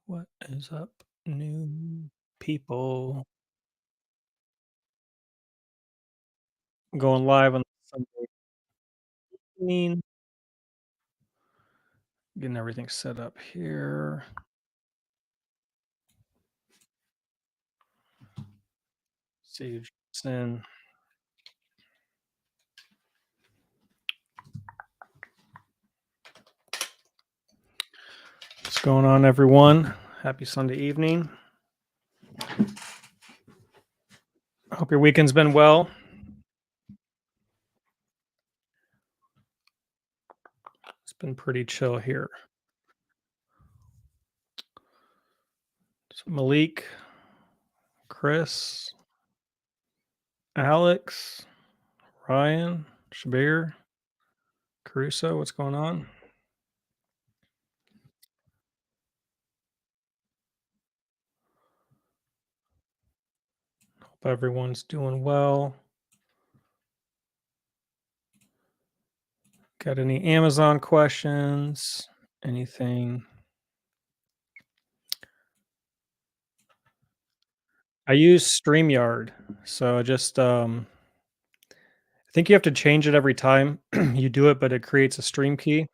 What is up, new people? Going live on Sunday evening, getting everything set up here. Sage in. What's going on, everyone? Happy Sunday evening. Hope your weekend's been well. It's been pretty chill here. So Malik, Chris, Alex, Ryan, Shabir, Caruso, what's going on? Hope everyone's doing well. Got any Amazon questions? Anything? I use StreamYard. So I think you have to change it every time you do it, but it creates a stream key,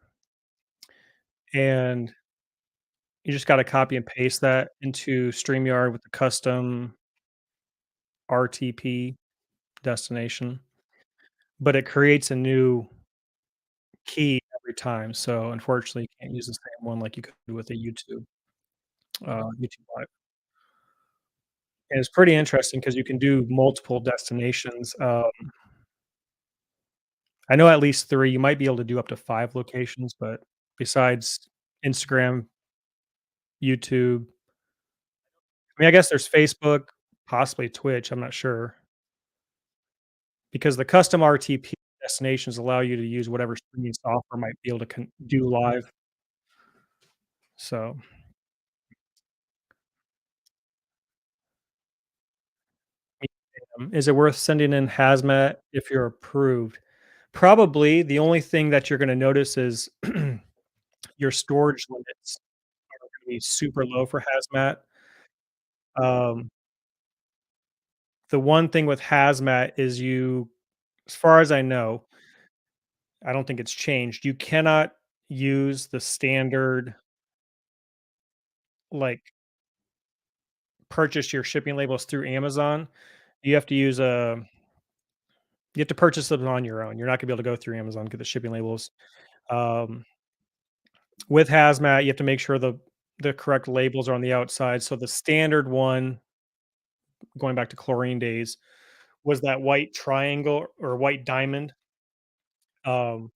and you just gotta copy and paste that into StreamYard with the custom RTP destination, but it creates a new key every time, so unfortunately, you can't use the same one like you could with a YouTube Live. And it's pretty interesting because you can do multiple destinations. I know at least 3, you might be able to do up to 5 locations, but besides Instagram, YouTube, I mean, I guess there's Facebook, possibly Twitch, I'm not sure, because the custom RTP destinations allow you to use whatever streaming software might be able to do live. So, is it worth sending in hazmat if you're approved? Probably. The only thing that you're gonna notice is your storage limits are gonna be super low for hazmat. Um, the one thing with hazmat is as far as I know, I don't think it's changed, you cannot use the standard, like, purchase your shipping labels through Amazon. You have to use a you have to purchase them on your own. You're not gonna be able to go through Amazon, get the shipping labels. Um, with hazmat, you have to make sure the correct labels are on the outside. So the standard one, going back to chlorine days, was that white triangle or white diamond. Um,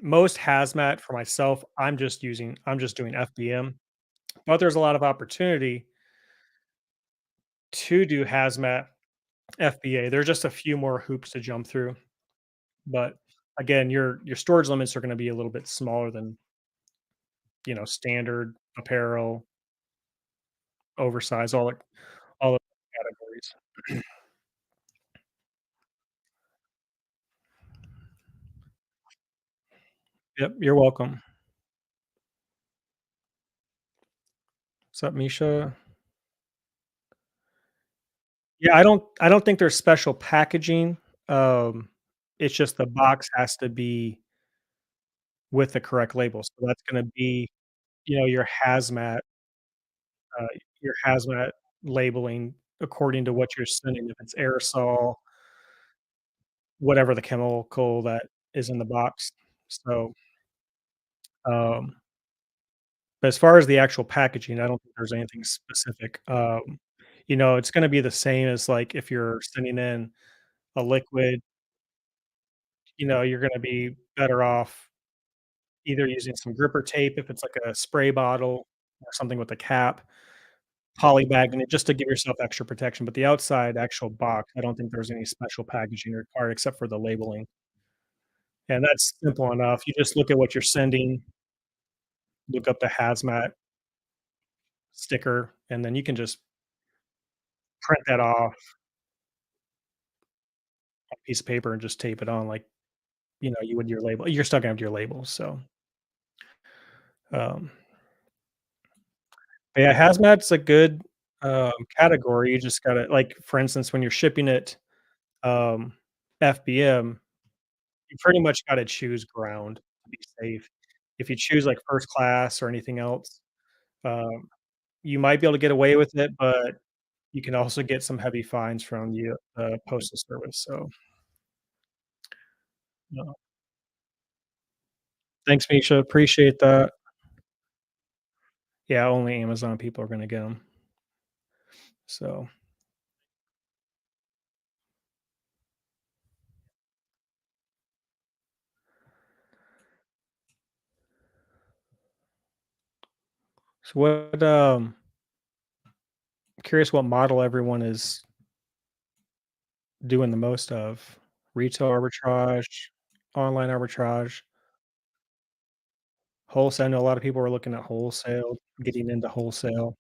most hazmat for myself, I'm just doing FBM, but there's a lot of opportunity to do hazmat FBA. There's just a few more hoops to jump through. But again, your storage limits are gonna be a little bit smaller than, standard apparel, oversized, all the categories. Yep, you're welcome. What's up, Misha? Yeah, I don't think there's special packaging. Um, it's just the box has to be with the correct label. So that's gonna be, you know, your hazmat, uh, your hazmat labeling according to what you're sending, if it's aerosol, whatever the chemical that is in the box. So, um, but as far as the actual packaging, I don't think there's anything specific. It's gonna be the same as, like, if you're sending in a liquid, you're gonna be better off either using some gripper tape if it's like a spray bottle or something with a cap, polybagging it just to give yourself extra protection, but the outside actual box, I don't think there's any special packaging required except for the labeling, and that's simple enough. You just look at what you're sending, look up the hazmat sticker, and then you can just print that off on a piece of paper and just tape it on like, you would your label. You're still gonna have your labels, so, um But yeah, hazmat's a good, category, you just gotta like, for instance, when you're shipping it, um, FBM, you pretty much gotta choose ground to be safe. If you choose, like, first class or anything else, um, you might be able to get away with it, but you can also get some heavy fines from the, postal service, so, uh thanks, Misha, appreciate that. Yeah, only Amazon people are gonna get them. So so what, curious what model everyone is doing the most of. Retail arbitrage, online arbitrage, wholesale. I know a lot of people are looking at wholesale, getting into wholesale.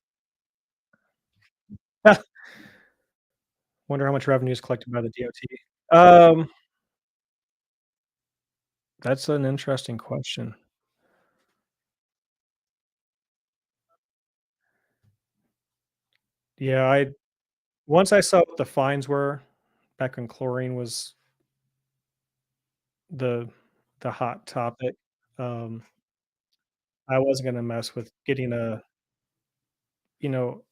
Wonder how much revenue is collected by the DOT. That's an interesting question. Yeah, I once I saw what the fines were back when chlorine was the the hot topic, um, I wasn't gonna mess with getting a, you know,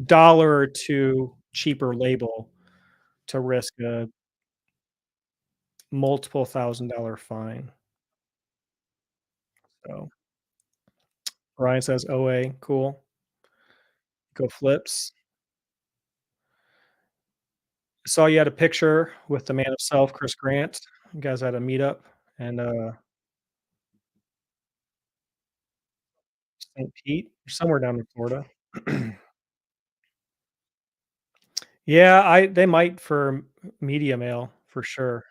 dollar or 2 cheaper label to risk a multiple $1,000 fine. So, Ryan says, "OA, cool. Go Flips." I saw you had a picture with the man himself, Chris Grant. You guys had a meetup and St. Pete or somewhere down in Florida. Yeah, I they might for media mail for sure.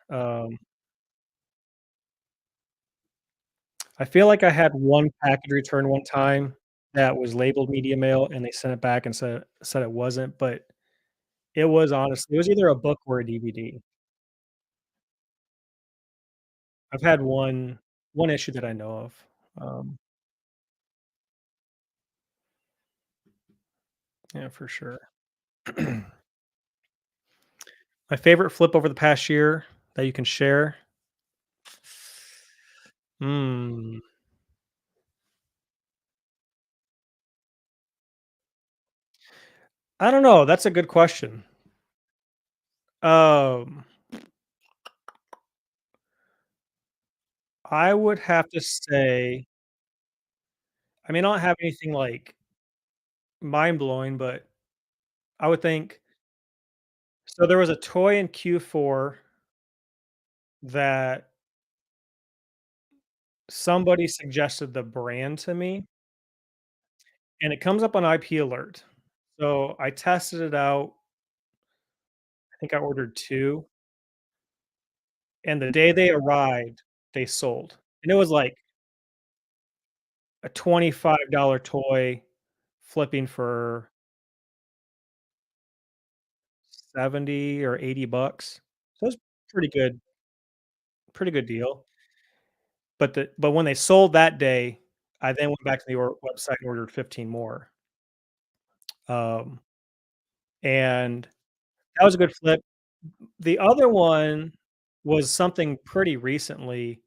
I feel like I had one package return one time that was labeled media mail, and they sent it back and said it wasn't, but it was honestly it was either a book or a DVD. I've had one issue that I know of. Um, yeah, for sure. My favorite flip over the past year that you can share? Hmm, I don't know, that's a good question. Um, I would have to say I mean, I don't have anything, like, mind-blowing, but I would think so there was a toy in Q4 that somebody suggested the brand to me, and it comes up on IP Alert. So, I tested it out, I think I ordered 2, and the day they arrived, they sold. And it was like a $25 toy flipping for 70 or 80 bucks. So it's pretty good deal. But when they sold that day, I then went back to the website and ordered 15 more. Um, and that was a good flip. The other one was something pretty recently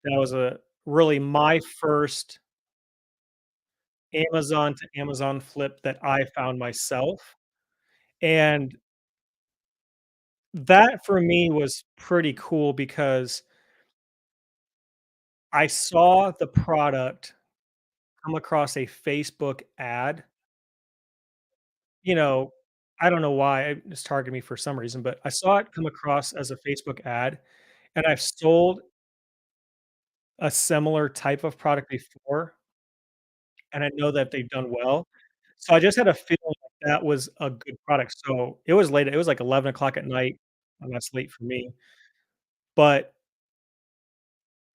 that was a really my first Amazon to Amazon flip that I found myself, and that for me was pretty cool because I saw the product come across a Facebook ad, you know, I don't know why it's targeted me for some reason, but I saw it come across as a Facebook ad, and I've sold a similar type of product before, and I know that they've done well. So I just had a feeling like that was a good product. So it was late, it was like 11 o'clock at night, and that's late for me, but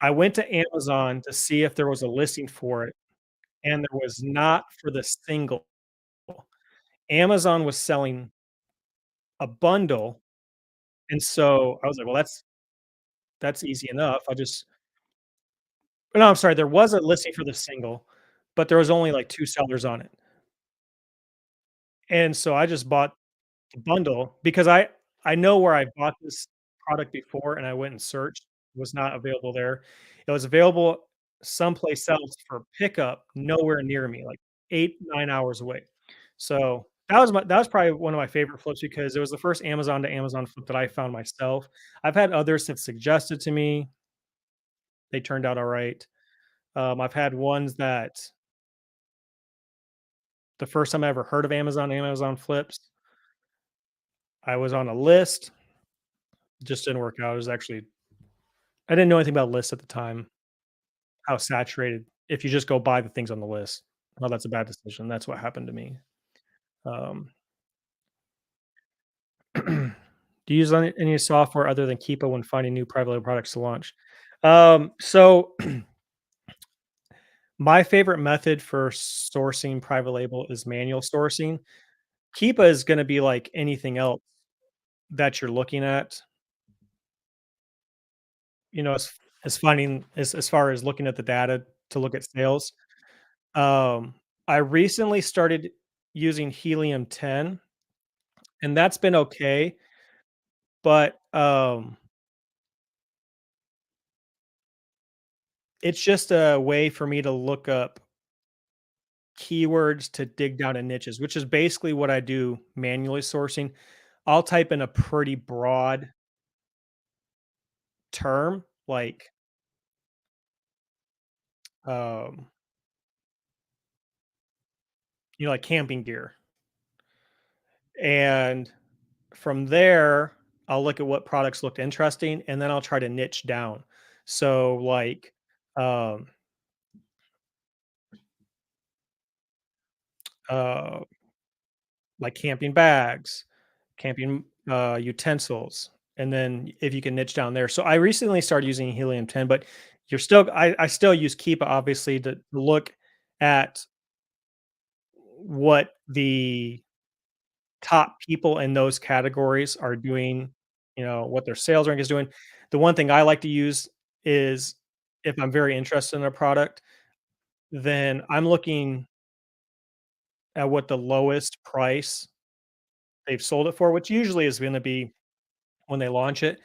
I went to Amazon to see if there was a listing for it, and there was not for the single. Amazon was selling a bundle, and so I was like, "Well, that's easy enough." I just no, I'm sorry, there was a listing for the single, but there was only, like, 2 sellers on it. and so I just bought the bundle because I know where I bought this product before, and I went and searched. It was not available there. It was available someplace else for pickup, nowhere near me, like 8, 9 hours away. So, that was probably one of my favorite flips because it was the first Amazon to Amazon flip that I found myself. I've had others have suggested to me, they turned out alright. I've had ones that the first time I ever heard of Amazon flips, I was on a list, just didn't work out. It was actually I didn't know anything about lists at the time, how saturated if you just go buy the things on the list. Well, that's a bad decision. That's what happened to me. Um, do you use any software other than Keepa when finding new private label products to launch? So my favorite method for sourcing private label is manual sourcing. Keepa is gonna be like anything else that you're looking at, as finding as far as looking at the data to look at sales. Um, I recently started using Helium 10, and that's been okay, but, it's just a way for me to look up keywords to dig down in niches, which is basically what I do manually sourcing. I'll type in a pretty broad term, um, like camping gear, and from there, I'll look at what products looked interesting, and then I'll try to niche down. So, um, uh like camping bags, camping, utensils, and then if you can niche down there. So I recently started using Helium 10, but I still use Keepa obviously to look at what the top people in those categories are doing, what their sales rank is doing. The one thing I like to use is if I'm very interested in a product, then I'm looking at what the lowest price they've sold it for, which usually is gonna be when they launch it,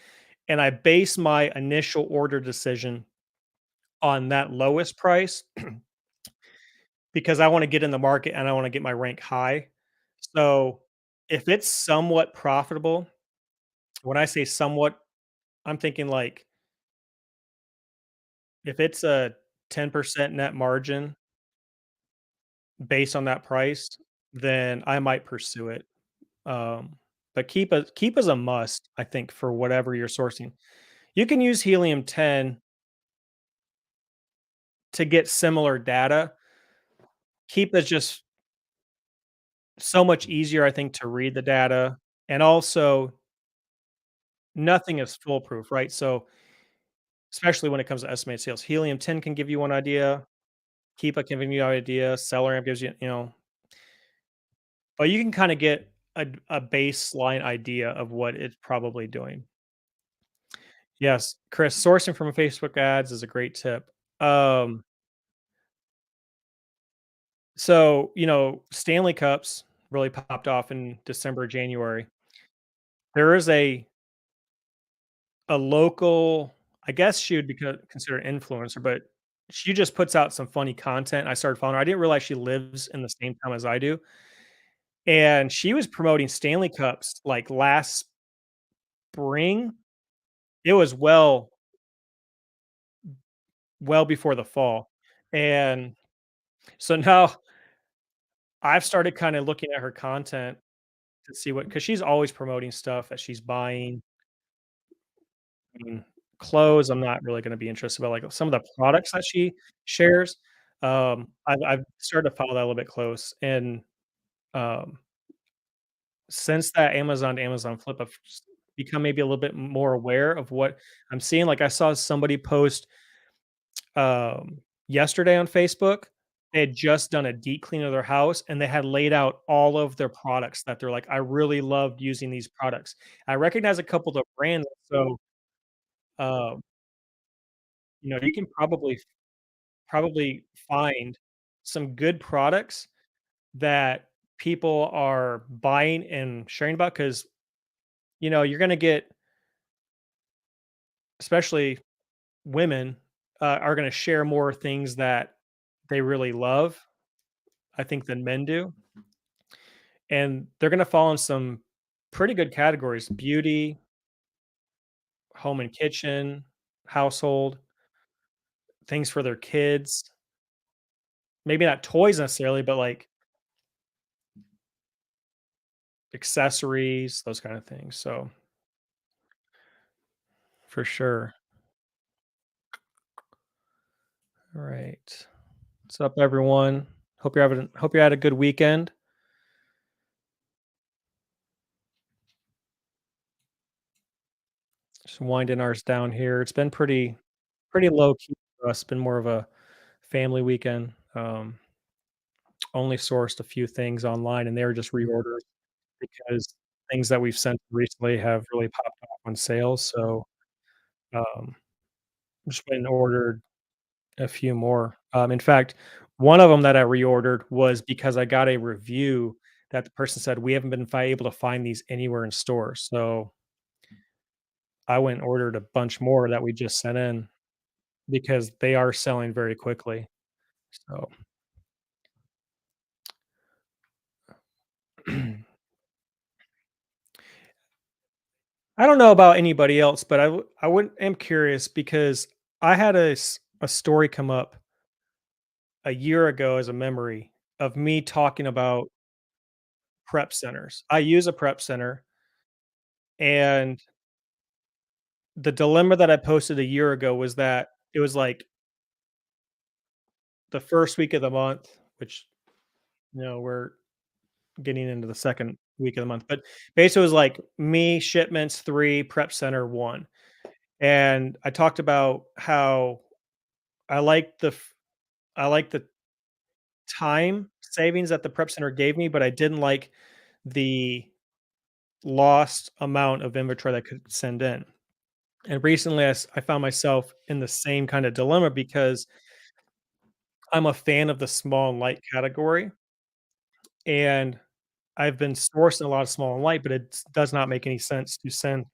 and I base my initial order decision on that lowest price because I wanna get in the market and I wanna get my rank high. So, if it's somewhat profitable, when I say somewhat, I'm thinking like if it's a 10% net margin based on that price, then I might pursue it. But keep as a must, I think, for whatever you're sourcing. You can use Helium 10 to get similar data. Keep is just so much easier, I think, to read the data, and also nothing is foolproof, right? So, especially when it comes to estimated sales, Helium 10 can give you one idea, Keepa can give you an idea, SellerAmp gives but you can kinda get a baseline idea of what it's probably doing. Yes, Chris, sourcing from Facebook ads is a great tip. Um, Stanley Cups really popped off in December, January. There is a local, I guess she would be considered an influencer, but she just puts out some funny content. I started following her. I didn't realize she lives in the same town as I do. And she was promoting Stanley Cups like last spring. It was well before the fall. And so now I've started kind of looking at her content to see because she's always promoting stuff that she's buying. Mm, Clothes, I'm not really gonna be interested, but, like, some of the products that she shares, I've started to follow that a little bit close, and, um, since that Amazon to Amazon flip, I've become maybe a little bit more aware of what I'm seeing. Like, I saw somebody post, yesterday on Facebook, they had just done a deep clean of their house, and they had laid out all of their products that they're like, "I really loved using these products." I recognize a couple of the brands, so, um, you can probably find some good products that people are buying and sharing about because, you're gonna get, especially women, are gonna share more things that they really love, I think, than men do, and they're gonna fall in some pretty good categories: beauty, home and kitchen, household, things for their kids. Maybe not toys necessarily, but, like, accessories, those kind of things, so, for sure. Alright. What's up, everyone? Hope you had a good weekend. Just winding ours down here. It's been pretty low key for us. It's been more of a family weekend. Only sourced a few things online, and they were just reorders because things that we've sent recently have really popped off on sales, so, um, just went and ordered a few more. In fact, one of them that I reordered was because I got a review that the person said, "We haven't been able to find these anywhere in stores." So, I went and ordered a bunch more that we just sent in because they are selling very quickly. So, I don't know about anybody else, but I would am curious because I had a story come up a year ago as a memory of me talking about prep centers. I use a prep center, and the dilemma that I posted a year ago was that it was like the first week of the month, which, we're getting into the second week of the month, but basically it was like me, shipments 3, prep center 1. And I talked about how I like I like the time savings that the prep center gave me, but I didn't like the lost amount of inventory that I could send in. And recently, I found myself in the same kind of dilemma because I'm a fan of the small and light category, and I've been sourcing a lot of small and light, but it does not make any sense to send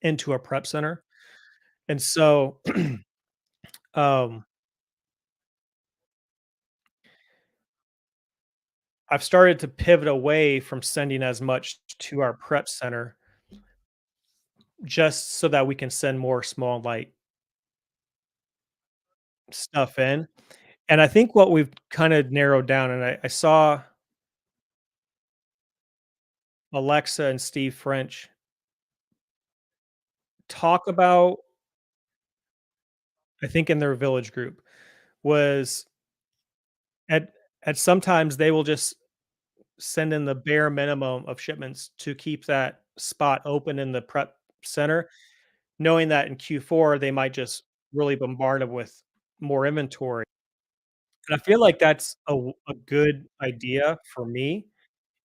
into a prep center. And so, um, I've started to pivot away from sending as much to our prep center just so that we can send more small and light stuff in. And I think what we've kind of narrowed down, and I saw Alexa and Steve French talk about, I think in their village group, was at sometimes they will just send in the bare minimum of shipments to keep that spot open in the prep center, knowing that in Q4 they might just really bombard them with more inventory. And I feel like that's a good idea for me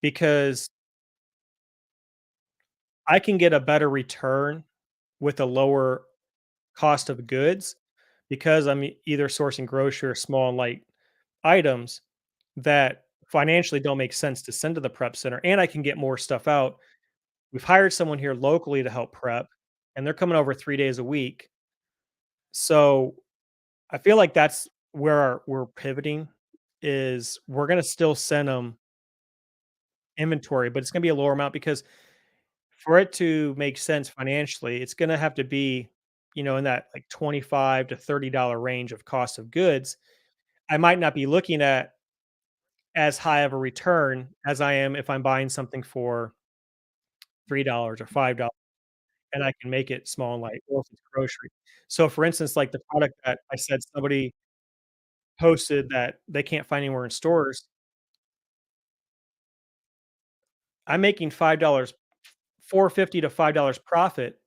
because I can get a better return with a lower cost of goods because I'm either sourcing grocery or small and light items that financially don't make sense to send to the prep center, and I can get more stuff out. We've hired someone here locally to help prep, and they're coming over 3 days a week. So, I feel like that's where we're pivoting is we're gonna still send them inventory, but it's gonna be a lower amount because for it to make sense financially, it's gonna have to be, in that, like, 25 to $30 range of cost of goods. I might not be looking at as high of a return as I am if I'm buying something for $3 or $5, and I can make it small and light, or if it's grocery. So, for instance, like the product that I said somebody posted that they can't find anywhere in stores, I'm making $5, 4.50 to $5 profit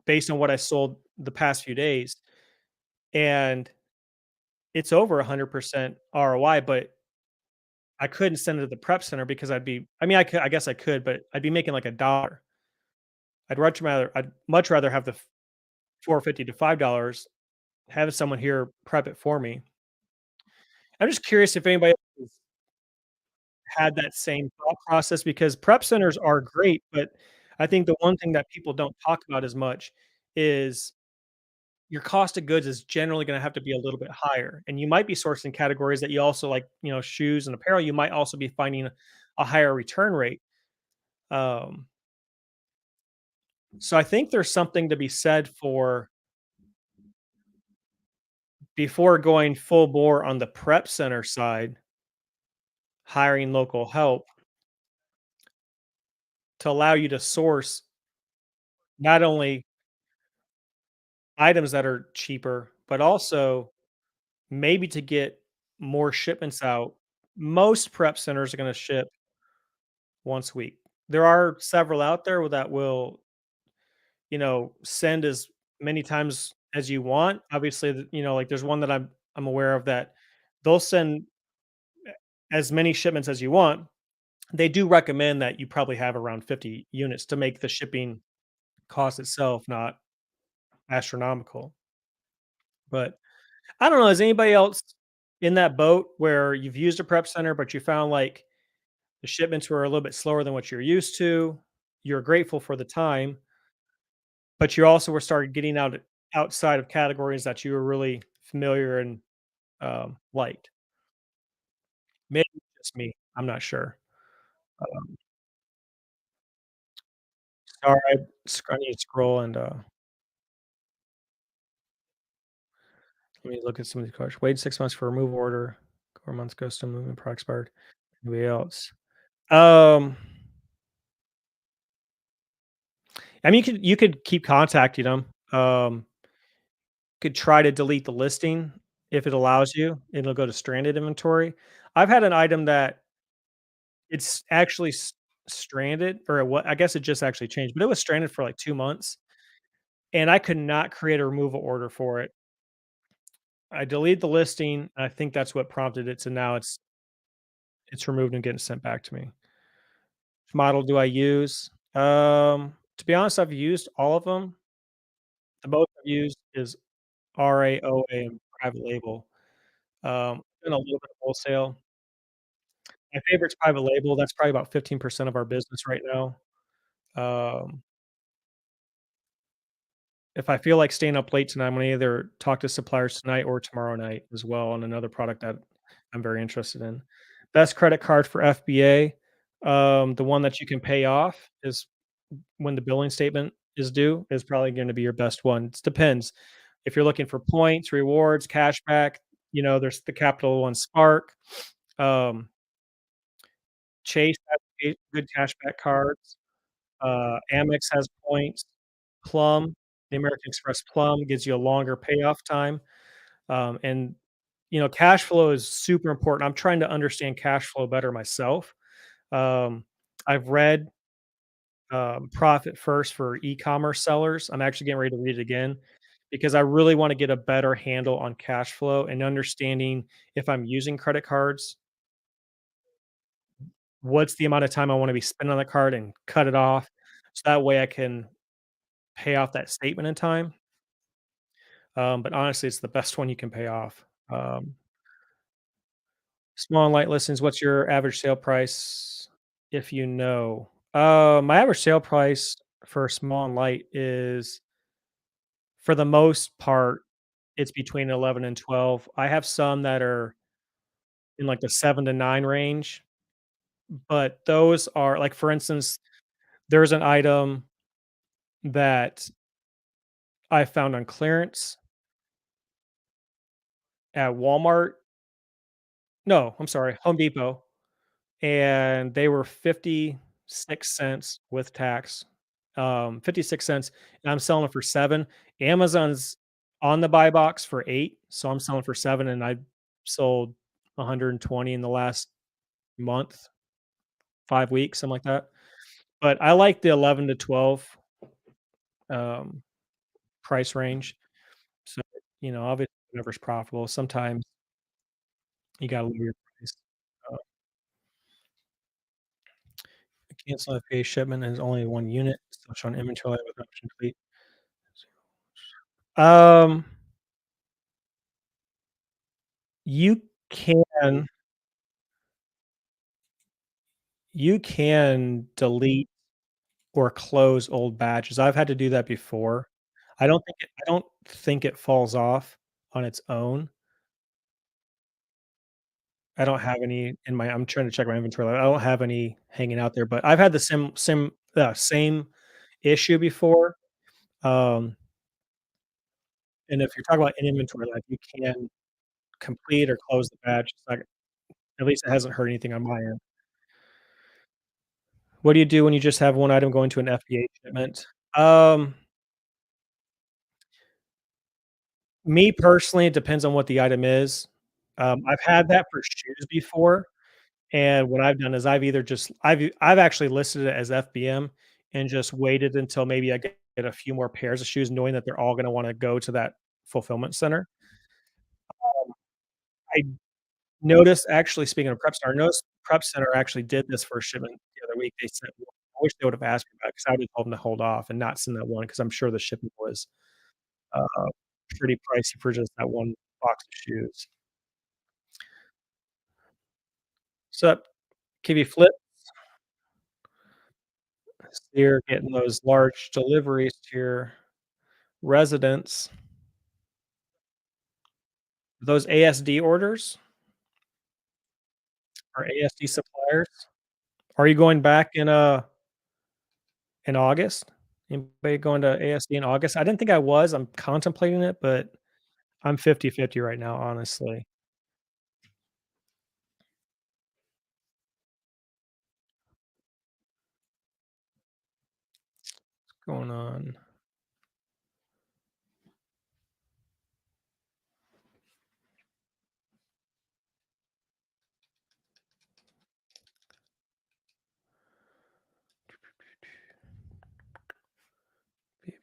based on what I sold the past few days, and it's over 100% ROI, but I couldn't send it to the prep center because I mean, I guess I could, but I'd be making like a dollar. I'd much rather have the 4.50 to $5, have someone here prep it for me. I'm just curious if anybody else had that same thought process because prep centers are great, but I think the one thing that people don't talk about as much is your cost of goods is generally gonna have to be a little bit higher, and you might be sourcing categories that you also like, shoes and apparel, you might also be finding a higher return rate. Um, so I think there's something to be said for before going full bore on the prep center side, hiring local help to allow you to source not only items that are cheaper, but also maybe to get more shipments out. Most prep centers are gonna ship once a week. There are several out there that will, send as many times as you want. Obviously, like there's one that I'm aware of that they'll send as many shipments as you want. They do recommend that you probably have around 50 units to make the shipping cost itself not astronomical. But I don't know, is anybody else in that boat where you've used a prep center, but you found like the shipments were a little bit slower than what you're used to? You're grateful for the time, but you also were started getting outside of categories that you were really familiar and liked. Maybe just me. I'm not sure. Um, sorry, I need to scroll and let me look at some of these cards. Wait 6 months for removal order. 4 months custom movement product expired. Anybody else? Um, I mean, you could keep contacting them. Could try to delete the listing if it allows you. It'll go to stranded inventory. I've had an item that it's actually stranded, or what? I guess it just actually changed, but it was stranded for like 2 months, and I could not create a removal order for it. I deleted the listing. And I think that's what prompted it. So now it's removed and getting sent back to me. Which model do I use? To be honest, I've used all of them. The most I've used is RAOA and private label. Done a little bit of wholesale. My favorite's private label. That's probably about 15% of our business right now. Um, if I feel like staying up late tonight, I'm gonna either talk to suppliers tonight or tomorrow night as well on another product that I'm very interested in. Best credit card for FBA, the one that you can pay off is when the billing statement is due, is probably gonna be your best one. It depends. If you're looking for points, rewards, cashback, there's the Capital One Spark. Um, Chase has good cashback cards. Amex has points. Plum, the American Express Plum gives you a longer payoff time. And cash flow is super important. I'm trying to understand cash flow better myself. Um, I've read Profit First for e-commerce sellers. I'm actually getting ready to read it again because I really want to get a better handle on cash flow and understanding if I'm using credit cards, what's the amount of time I want to be spending on the card and cut it off. So that way I can pay off that statement in time. But honestly, it's the best one you can pay off. Small and light listings, what's your average sale price if you know? My average sale price for small and light is, for the most part, it's between 11 and 12. I have some that are in like the 7 to 9 range, but those are like, for instance, there's an item that I found on clearance at Walmart. No, I'm sorry, Home Depot, and they were 56 cents with tax. 56 cents, and I'm selling it for 7. Amazon's on the buy box for 8, so I'm selling for 7, and I sold 120 in the last month, 5 weeks, something like that. But I like the 11 to 12 um, price range. So, obviously, whatever's profitable. Sometimes you gotta lower your price. Uh, Cancel FBA shipment is only 1 unit, still showing inventory with option complete. Um, you can you can delete or close old batches. I've had to do that before. I don't think it falls off on its own. I don't have any in my I'm trying to check my inventory. I don't have any hanging out there, but I've had the same issue before. Um, and if you're talking about in inventory, like, you can complete or close the batch. It's like at least it hasn't hurt anything on my end. What do you do when you just have one item going to an FBA shipment? Um, Me personally, it depends on what the item is. I've had that for shoes before, and what I've done is I've actually listed it as FBM and just waited until maybe I get a few more pairs of shoes knowing that they're all gonna wanna go to that fulfillment center. I noticed actually, speaking of Prep Center, I noticed Prep Center actually did this for a shipment the other week. They sent one. I wish they would have asked me about it because I would've told them to hold off and not send that one because 'cause I'm sure the shipping was, uh, pretty pricey for just that one box of shoes. So, Kiwi Flip, so you're getting those large deliveries to your residence. Those ASD orders or ASD suppliers? Are you going back in August? Anybody going to ASD in August? I didn't think I was. I'm contemplating it, but I'm 50-50 right now, honestly. What's going on?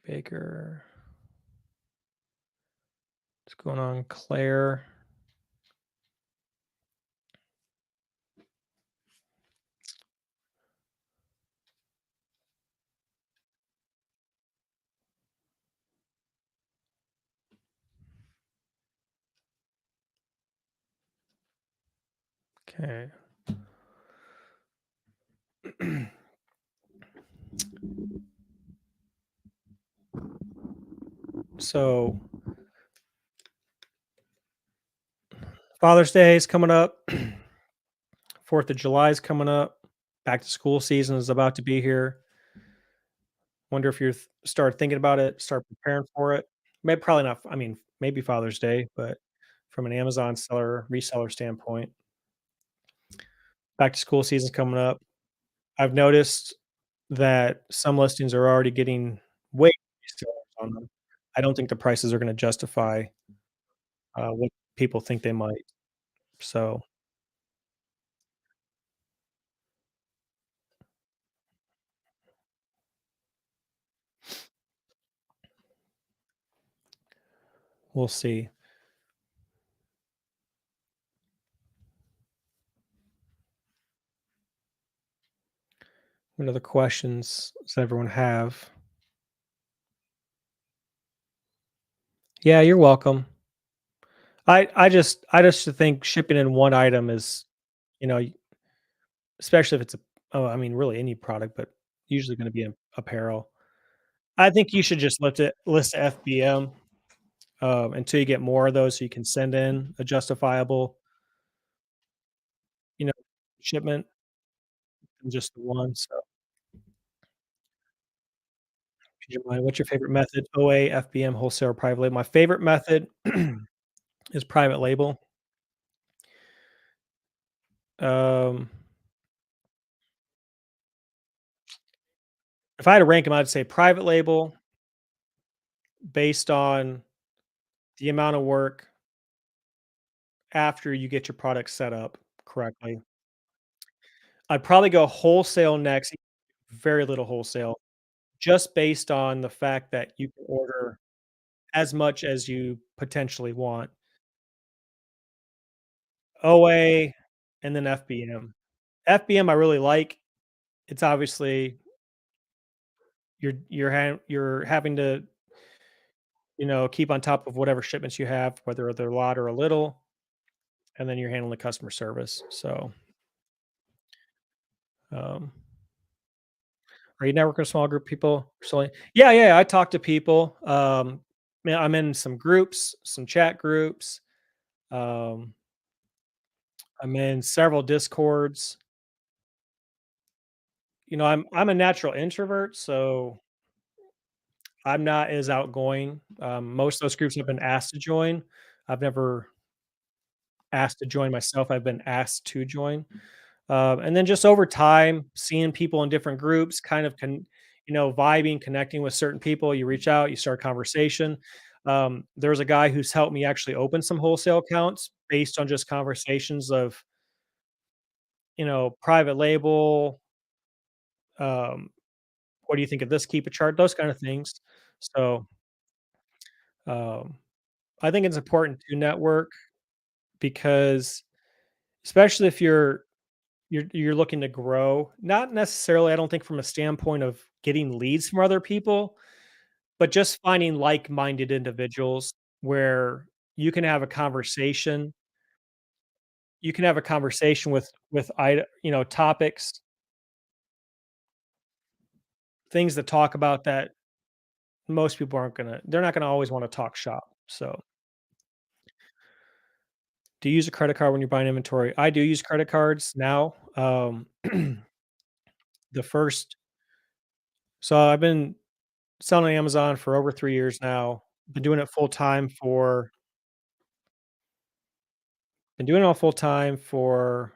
Baker. What's going on, Claire? Okay. So, Father's Day is coming up. 4th of July is coming up. Back to school season is about to be here. Wonder if you start thinking about it, start preparing for it. Maybe probably not. I mean, maybe Father's Day, but from an Amazon seller reseller standpoint, back to school season's coming up. I've noticed that some listings are already getting way resellers on them. I don't think the prices are going to justify what people think they might. So we'll see. What other questions does everyone have? Yeah, you're welcome. I just think shipping in one item is, you know, especially if it's a oh, I mean, really any product, but usually gonna be apparel. I think you should just list FBM, until you get more of those so you can send in a justifiable, you know, shipment than just the one, so if you don't mind, what's your favorite method? OA, FBM, wholesale, or private label? My favorite method is private label. Um, if I had to rank them, I'd say private label based on the amount of work after you get your product set up correctly. I'd probably go wholesale next, very little wholesale, just based on the fact that you can order as much as you potentially want. OA and then FBM. FBM I really like. It's obviously you're having to, keep on top of whatever shipments you have, whether they're a lot or a little, and then you're handling the customer service. So Um, are you networking with a small group of people personally? Yeah, yeah, I talk to people. Yeah, I'm in some groups, some chat groups. Um, I'm in several discords. I'm a natural introvert, so I'm not as outgoing. Most of those groups I've been asked to join. I've never asked to join myself. I've been asked to join. And then just over time, seeing people in different groups, kind of vibing, connecting with certain people. You reach out, you start a conversation. There's a guy who's helped me actually open some wholesale accounts based on just conversations of, private label. Um, what do you think of this? Keep a chart, those kind of things. So um, I think it's important to network because, especially if you're looking to grow, not necessarily, I don't think from a standpoint of getting leads from other people, but just finding like-minded individuals where you can have a conversation. You can have a conversation with topics, things to talk about that most people they're not gonna always wanna talk shop. So, do you use a credit card when you're buying inventory? I do use credit cards now. The first so I've been selling on Amazon for over 3 years now. Been doing it full time for been doing it all full time for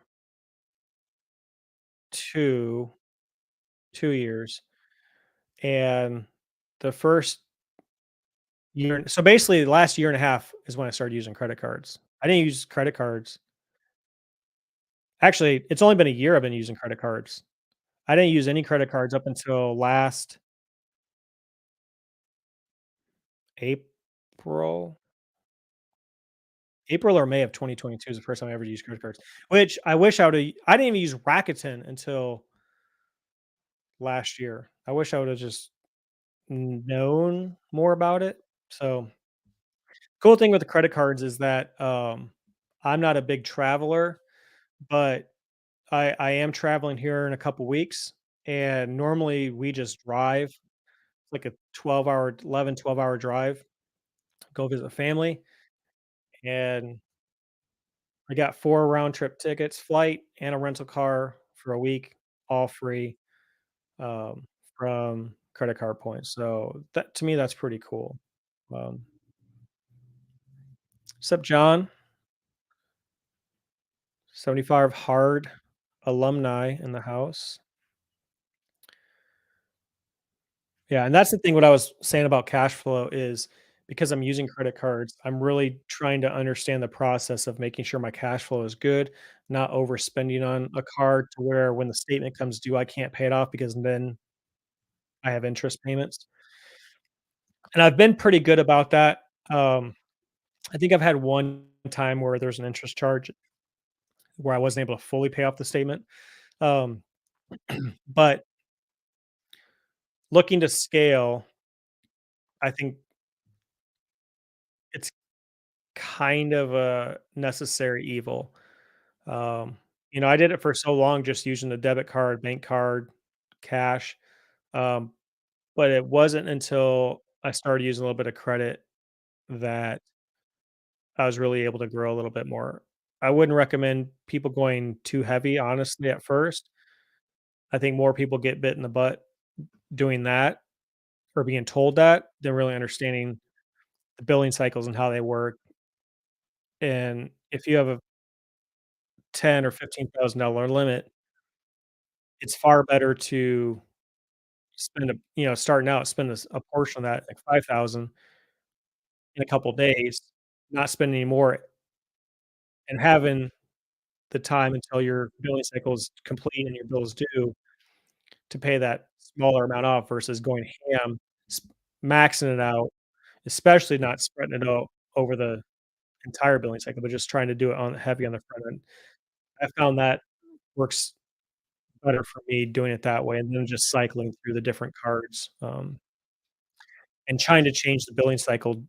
2 2 years, and the first so basically the last year and a half is when I started using credit cards. I didn't use credit cards. Actually, it's only been a year I've been using credit cards. I didn't use any credit cards up until last April April or May of 2022 is the first time I ever used credit cards, which I wish I didn't even use Rakuten until last year. I wish I would've just known more about it. So, cool thing with the credit cards is that, I'm not a big traveler, but I am traveling here in a couple weeks, and normally we just drive like a 12-hour 11, 12-hour drive, go visit family, and I got 4 round trip tickets, flight, and a rental car for a week, all free, um, from credit card points. So, that to me, that's pretty cool. Um, Sup, John? 75 hard alumni in the house. Yeah, and that's the thing what I was saying about cash flow is because I'm using credit cards, I'm really trying to understand the process of making sure my cash flow is good, not overspending on a card to where when the statement comes due, I can't pay it off because then I have interest payments. And I've been pretty good about that. Um, I think I've had one time where there's an interest charge where I wasn't able to fully pay off the statement. Um, but looking to scale, I think it's kind of a necessary evil. Um, I did it for so long just using the debit card, bank card, cash, um, but it wasn't until I started using a little bit of credit that I was really able to grow a little bit more. I wouldn't recommend people going too heavy, honestly, at first. I think more people get bit in the butt doing that or being told that than really understanding the billing cycles and how they work. And if you have a 10 or $15,000 limit, it's far better to starting out, spend a portion of that, like 5,000 in a couple days, not spend any more, and having the time until your billing cycle is complete and your bill is due to pay that smaller amount off versus going ham, s maxing it out, especially not spreading it out over the entire billing cycle, but just trying to do it on heavy on the front end. I found that works better for me doing it that way and then just cycling through the different cards, and trying to change the billing cycle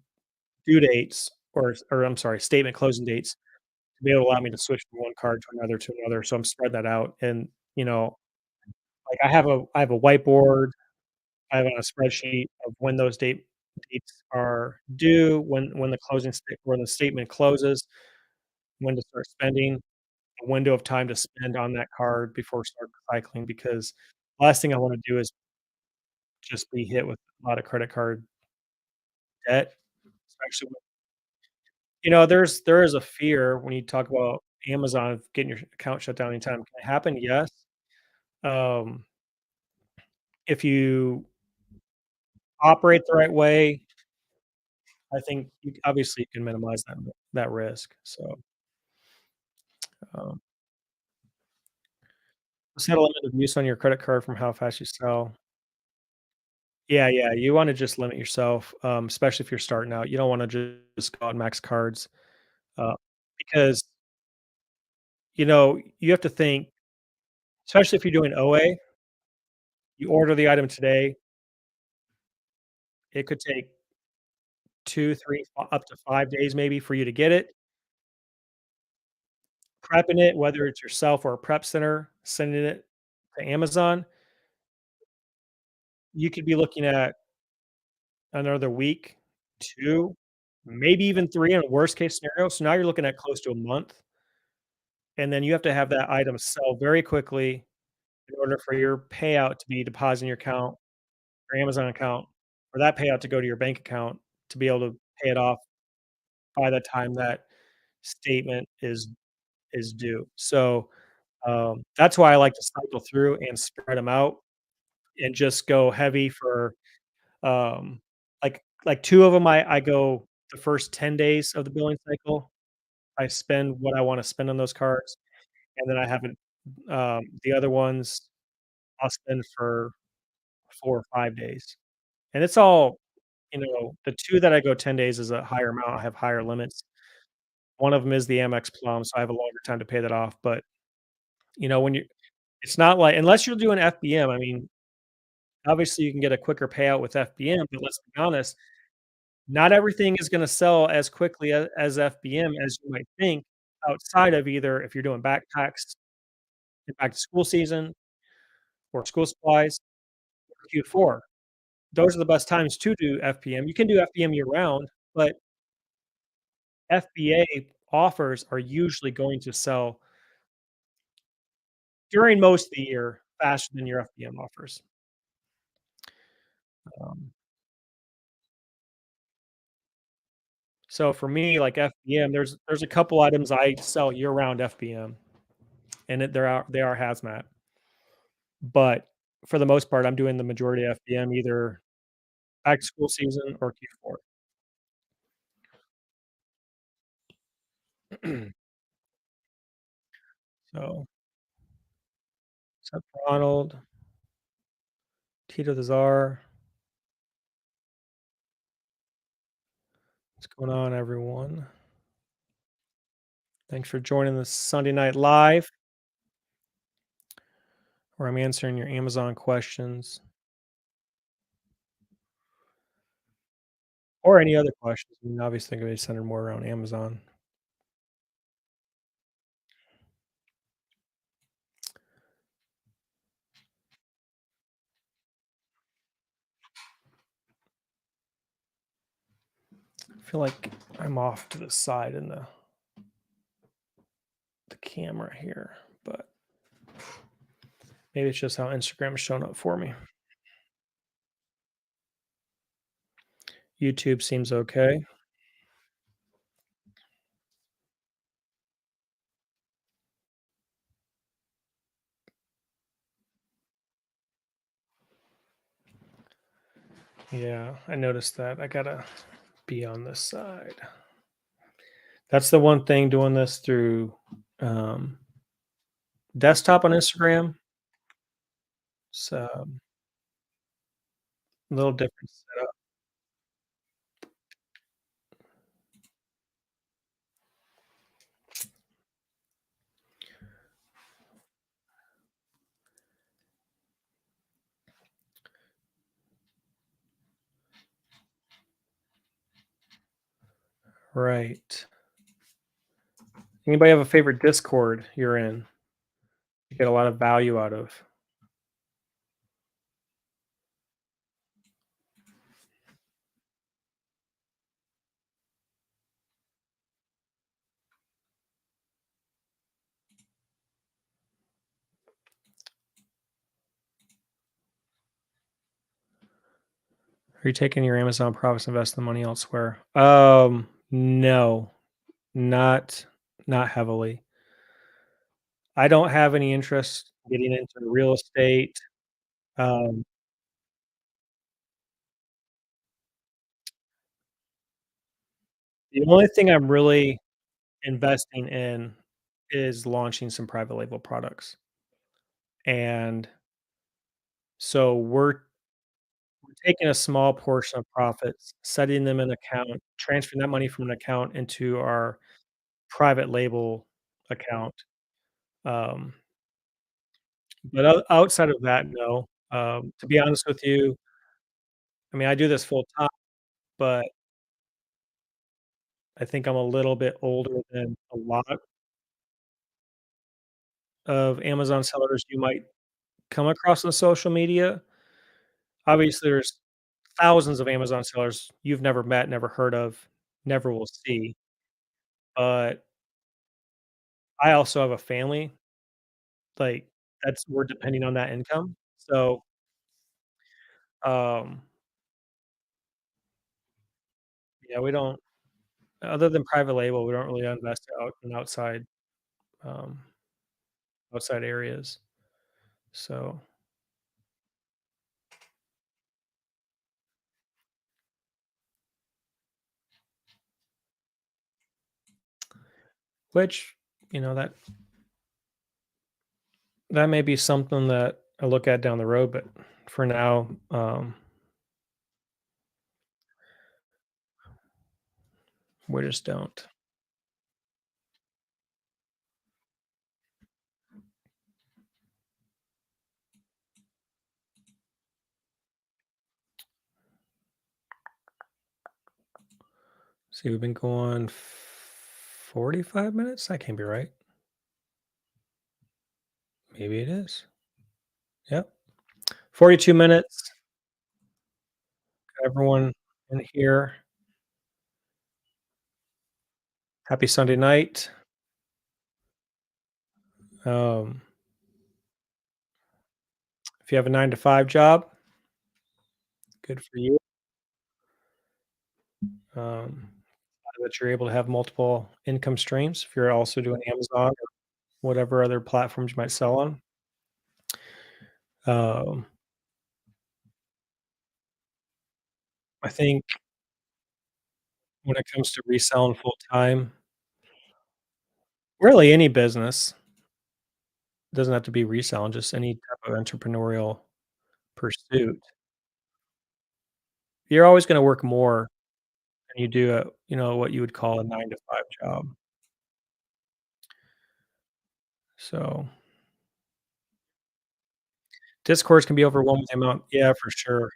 due dates or I'm sorry, statement closing dates to be able to allow me to switch from one card to another, so I'm spreading that out and, you know, Like, I have a whiteboard, I have it on a spreadsheet of when those dates are due, when the when the statement closes, when to start spending, a window of time to spend on that card before start cycling, because last thing I wanna do is just be hit with a lot of credit card debt, especially with there is a fear when you talk about Amazon of getting your account shut down anytime. Can it happen? Yes. Um, if you operate the right way, I think you obviously you can minimize that risk. So, um, set a limit of use on your credit card from how fast you sell. Yeah, yeah, you wanna just limit yourself, especially if you're starting out. You don't wanna just go out and max cards, uh, because, you have to think, especially if you're doing OA, you order the item today, it could take 2, 3, up to 5 days maybe for you to get it. Prepping it, whether it's yourself or a prep center, sending it to Amazon, you could be looking at another week, 2, maybe even 3 in a worst case scenario. So now you're looking at close to a month, and then you have to have that item sell very quickly in order for your payout to be deposited in your account, your Amazon account, or that payout to go to your bank account to be able to pay it off by the time that statement is due. So, that's why I like to cycle through and spread them out and just go heavy for, like 2 of them, I go the first 10 days of the billing cycle. I spend what I wanna spend on those cards, and then I haven't the other ones, I'll spend for 4 or 5 days. And it's all the 2 that I go 10 days is a higher amount, I have higher limits. One of them is the Amex Plum, so I have a longer time to pay that off, but, when you it's not like unless you're doing FBM, I mean, obviously, you can get a quicker payout with FBM, but let's be honest, not everything is gonna sell as quickly as FBM as you might think outside of either if you're doing backpacks in back to school season or school supplies or Q4. Those are the best times to do FBM. You can do FBM year round, but FBA offers are usually going to sell during most of the year faster than your FBM offers. Um, so for me, like FBM, there's a couple items I sell year round FBM, and they are hazmat. But for the most part, I'm doing the majority of FBM either back to school season or Q4. So, what's up, Ronald? Tito the Czar. What's going on, everyone? Thanks for joining the Sunday Night Live, where I'm answering your Amazon questions or any other questions. I mean, obviously, I'm gonna be centered more around Amazon. I feel like I'm off to the side in the camera here, but maybe it's just how Instagram is showing up for me. YouTube seems okay. Yeah, I noticed that. I gotta be on this side. That's the one thing doing this through um, desktop on Instagram. So a little different setup. Right. Anybody have a favorite Discord you're in? You get a lot of value out of. Are you taking your Amazon profits, invest the money elsewhere? No, not not heavily. I don't have any interest getting into real estate. Um, the only thing I'm really investing in is launching some private label products, and so we're taking a small portion of profits, setting them in an account, transferring that money from an account into our private label account. Um, but outside of that, no. To be honest with you, I mean, I do this full time, but I think I'm a little bit older than a lot of Amazon sellers you might come across on social media. Obviously, there's thousands of Amazon sellers you've never met, never heard of, never will see, but I also have a family, like, that's we're depending on that income. So, um, yeah, we don't other than private label, we don't really invest out in um, outside areas. So, which, you know, that may be something that I look at down the road, but for now, we just don't. See, we've been going 45 minutes? That can't be right. Maybe it is. Yep. 42 minutes. Everyone in here, happy Sunday night. Um, if you have a 9 to 5 job, good for you. That you're able to have multiple income streams if you're also doing Amazon or whatever other platforms you might sell on. Um, I think when it comes to reselling full time, really any business doesn't have to be reselling, just any type of entrepreneurial pursuit. You're always gonna work more than you do at, what you would call a 9 to 5 job. So, discourse can be overwhelming with the amount. Yeah, for sure.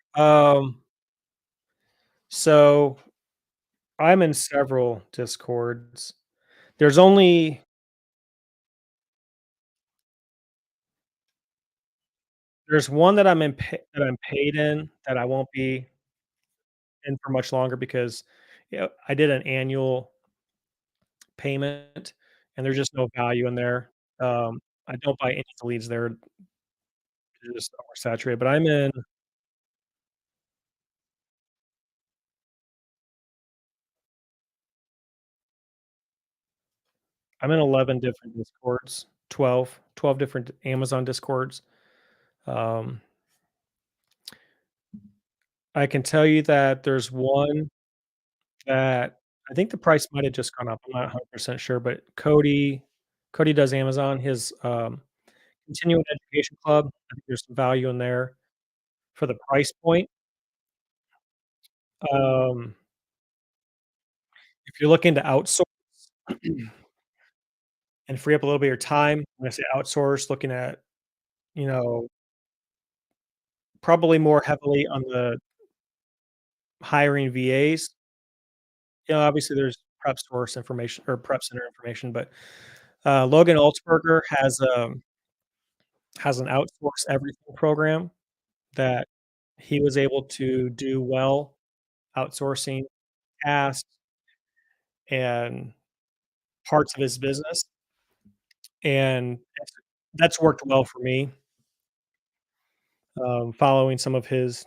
So I'm in several discords. There's only there's one that that I'm paid in that I won't be in for much longer because, I did an annual payment, and there's just no value in there. I don't buy any leads there, they're just oversaturated, but I'm in 11 different discords, 12 different Amazon discords. Um, I can tell you that there's one that I think the price might have just gone up, I'm not 100% sure, but Cody does Amazon, his, continuing education club, I think there's some value in there for the price point. Um, if you're looking to outsource and free up a little bit of your time, when I say outsource, looking at, you know, probably more heavily on the hiring VAs. Obviously there's prep source information or prep center information, but, Logan Altsberger has an outsource everything program that he was able to do well outsourcing tasks and parts of his business, and that's worked well for me, following some of his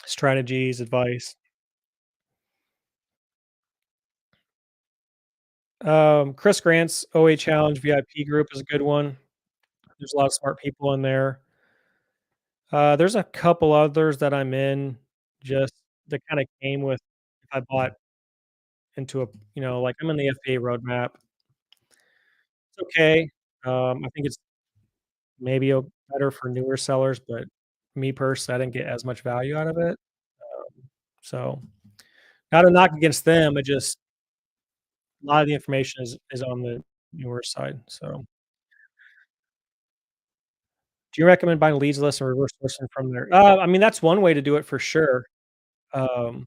strategies, advice. Chris Grant's OA Challenge VIP group is a good one. There's a lot of smart people in there. There's a couple others that I'm in just that kinda came with if I bought into a like, I'm in the FBA roadmap. It's okay. I think it's maybe better for newer sellers, but me personally, I didn't get as much value out of it. So, not a knock against them, it just a lot of the information is on the newer side, so do you recommend buying leads list or reverse sourcing from there? I mean, that's one way to do it for sure. Um,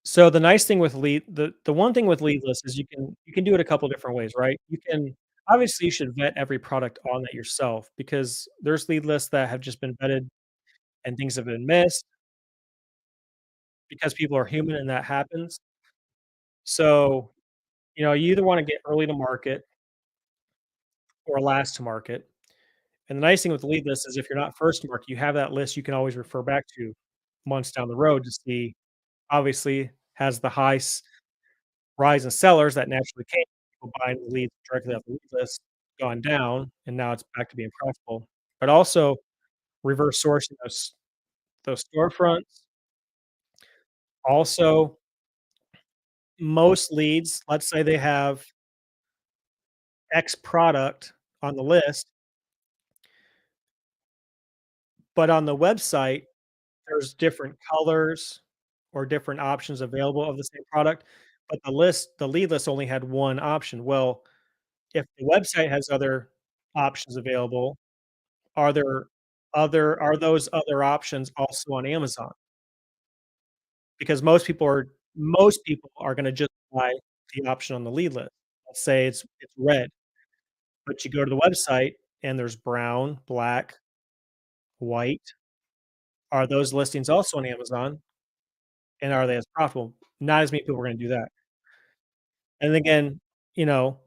so the nice thing with the one thing with lead list is you can do it a couple different ways, right? You can obviously, you should vet every product on that yourself because there's lead lists that have just been vetted and things have been missed because people are human and that happens. So, you either wanna get early to market or last to market. And the nice thing with the lead list is if you're not first to market, you have that list you can always refer back to months down the road to see, obviously, has the rise in sellers that naturally came, people buying the leads directly off the lead list gone down, and now it's back to being profitable. But also reverse sourcing those storefronts. Also, most leads, let's say they have X product on the list, but on the website, there's different colors or different options available of the same product, but the lead list only had one option. Well, if the website has other options available, are those other options also on Amazon? Because most people are gonna just buy the option on the lead list. Let's say it's red, but you go to the website and there's brown, black, white. Are those listings also on Amazon, and are they as profitable? Not as many people are gonna do that. And again,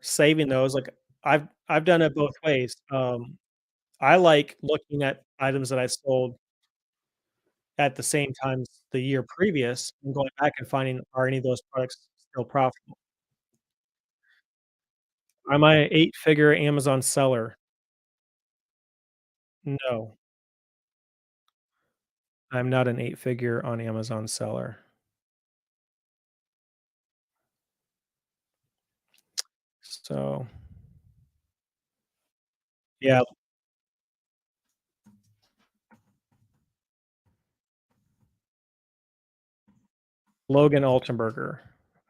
saving those, like, I've done it both ways. I like looking at items that I sold at the same times the year previous and going back and finding, are any of those products still profitable? Am I an 8-figure Amazon seller? No, I'm not an 8-figure on Amazon seller. So, yeah, Logan Altenberger.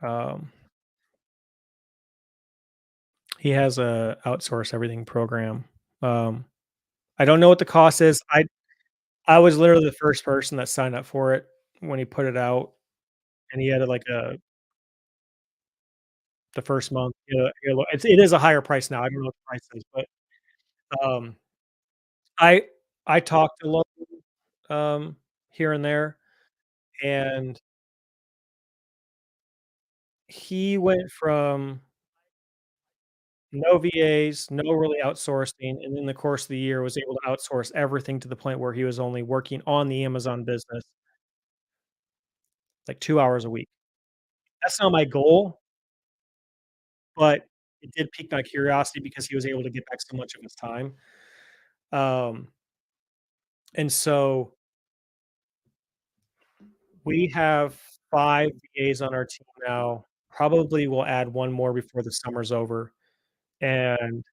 Um, he has a outsource everything program. Um, I don't know what the cost is. I was literally the first person that signed up for it when he put it out, and he had, like, the first month, it is a higher price now, I don't know what the price is, but, um, I I talked to Logan, here and there, and he went from no VAs, no really outsourcing, and in the course of the year was able to outsource everything to the point where he was only working on the Amazon business, like, 2 hours a week. That's not my goal, but it did pique my curiosity because he was able to get back so much of his time. Um, and so we have 5 VAs on our team now. Probably will add 1 more before the summer's over, and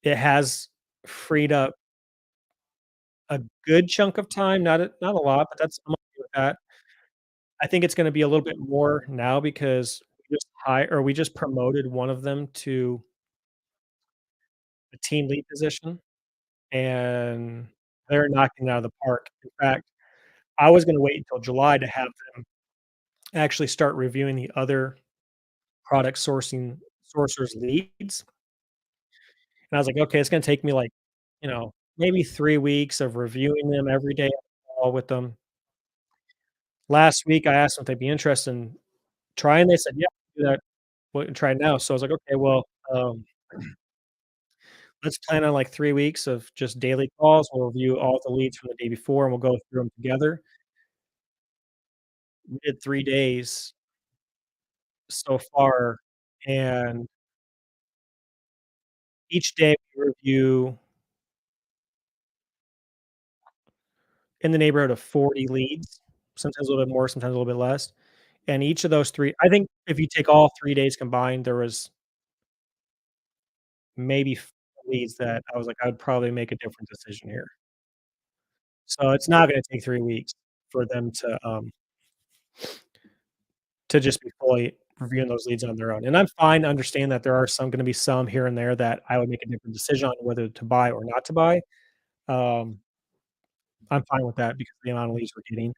it has freed up a good chunk of time, not a lot, but that's I'm okay with that. I think it's gonna be a little bit more now because we just promoted one of them to a team lead position, and they're knocking it out of the park. In fact, I was gonna wait until July to have them actually start reviewing the other product sourcers leads, and I was like, "Okay, it's gonna take me, like, maybe 3 weeks of reviewing them every day, call with them." Last week, I asked them if they'd be interested in trying, they said, "Yeah, do that, well, try it now." So I was like, "Okay, well, um, let's plan on, like, 3 weeks of just daily calls. We'll review all the leads from the day before, and we'll go through them together. We did 3 days so far, and each day we review in the neighborhood of 40 leads, sometimes a little bit more, sometimes a little bit less, and each of those 3 I think if you take all 3 days combined, there was maybe 4 leads that I was like, "I would probably make a different decision here." So it's not gonna take 3 weeks for them to just be fully reviewing those leads on their own, and I'm fine to understand that there are gonna be some here and there that I would make a different decision on whether to buy or not to buy. Um, I'm fine with that because of the amount of leads we're getting.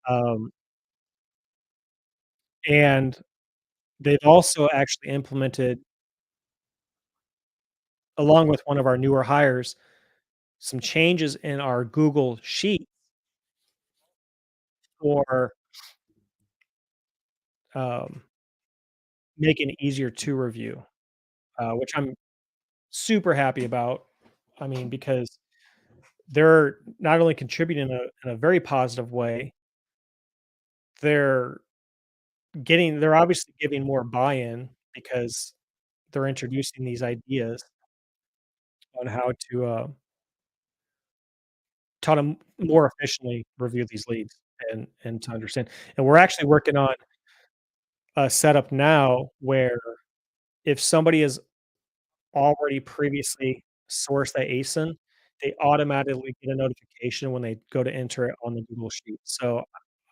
Um, and they've also actually implemented, along with one of our newer hires, some changes in our Google Sheet for, um, making it easier to review, which I'm super happy about. I mean, because they're not only contributing in a very positive way, they're they're obviously giving more buy-in because they're introducing these ideas on how to more efficiently review these leads and to understand. And we're actually working on a setup now where if somebody has already previously sourced that ASIN, they automatically get a notification when they go to enter it on the Google Sheet. So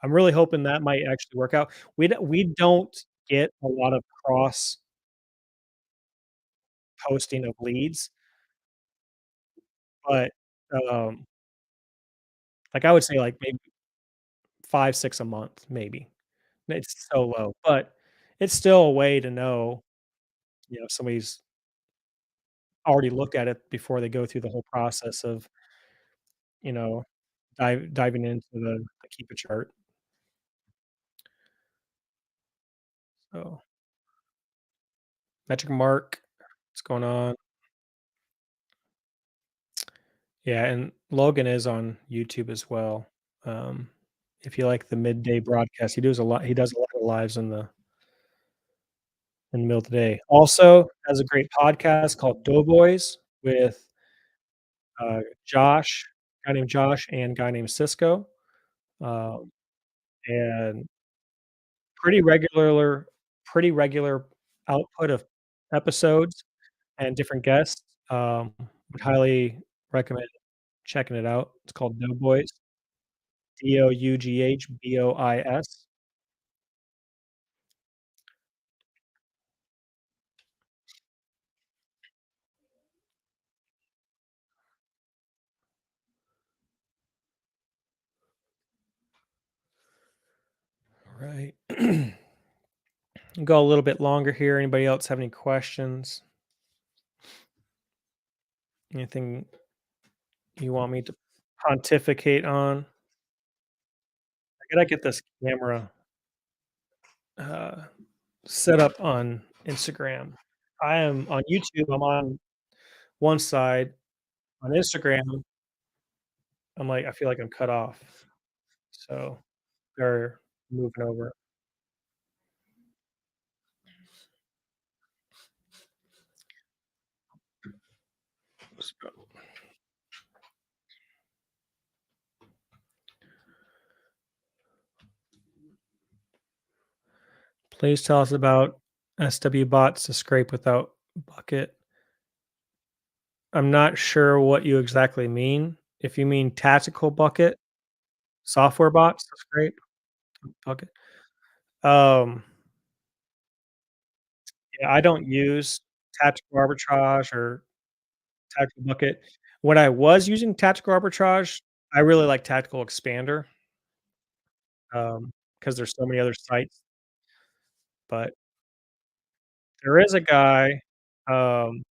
I'm really hoping that might actually work out. We don't get a lot of cross posting of leads, but, um, like, I would say, like, maybe 5, 6 a month, maybe. It's so low, but it's still a way to know, if somebody's already looked at it before they go through the whole process of, you know, diving into the Keep a chart. So, Metric Mark, what's going on? Yeah, and Logan is on YouTube as well. Um, if you like the midday broadcast, he does a lot of lives in the middle of the day. Also has a great podcast called Doughboys with, Josh, a guy named Josh and a guy named Cisco, um, and pretty regular pretty regular output of episodes and different guests. Would highly recommend checking it out. It's called Doughboys, Doughboys. Alright. Go a little bit longer here. Anybody else have any questions? Anything you want me to pontificate on? I gotta get this camera, uh, set up on Instagram. I am on YouTube, I'm on one side. On Instagram, I'm like, I feel like I'm cut off, so they're moving over. Please tell us about SW bots to scrape without bucket. I'm not sure what you exactly mean. If you mean tactical bucket, software bots to scrape bucket. Um, yeah, I don't use tactical arbitrage or tactical bucket. When I was using tactical arbitrage, I really like tactical expander, because there's so many other sites, but there is a guy, um,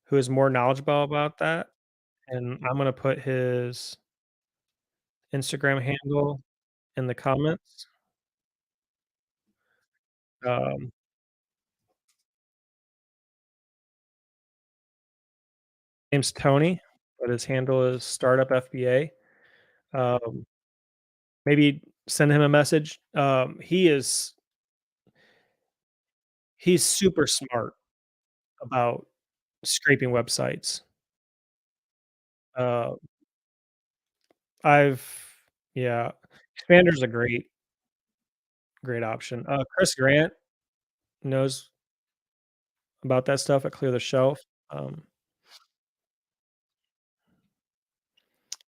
who is more knowledgeable about that, and I'm gonna put his Instagram handle in the comments. Um, name's Tony, but his handle is Startup FBA. Um, maybe send him a message. He's super smart about scraping websites. Uh, I've yeah, Expander's a great option. Chris Grant knows about that stuff at Clear the Shelf. Um,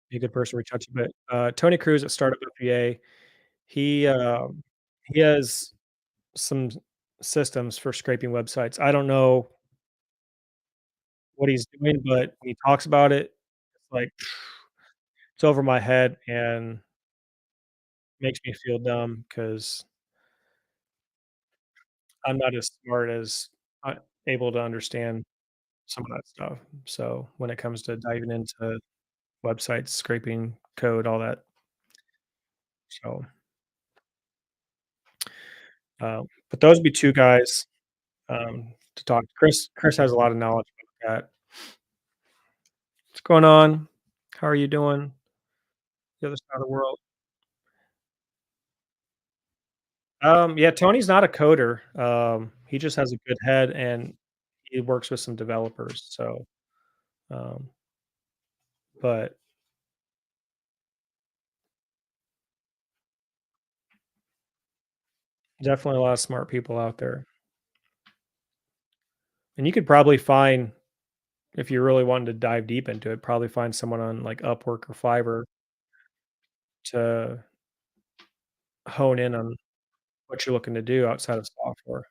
be a good person to reach out to, but, Tony Cruz at Startup FBA, he, he has some systems for scraping websites. I don't know what he's doing, but when he talks about it, it's like, it's over my head and makes me feel dumb because 'cause I'm not as smart as able to understand some of that stuff. So, when it comes to diving into websites, scraping code, all that. So, but those would be 2 guys, to talk. Chris has a lot of knowledge about that. What's going on? How are you doing? The other side of the world? Yeah, Tony's not a coder. He just has a good head and he works with some developers. So, um, but definitely a lot of smart people out there. And you could probably find, if you really wanted to dive deep into it, probably find someone on like Upwork or Fiverr to hone in on what you're looking to do outside of software.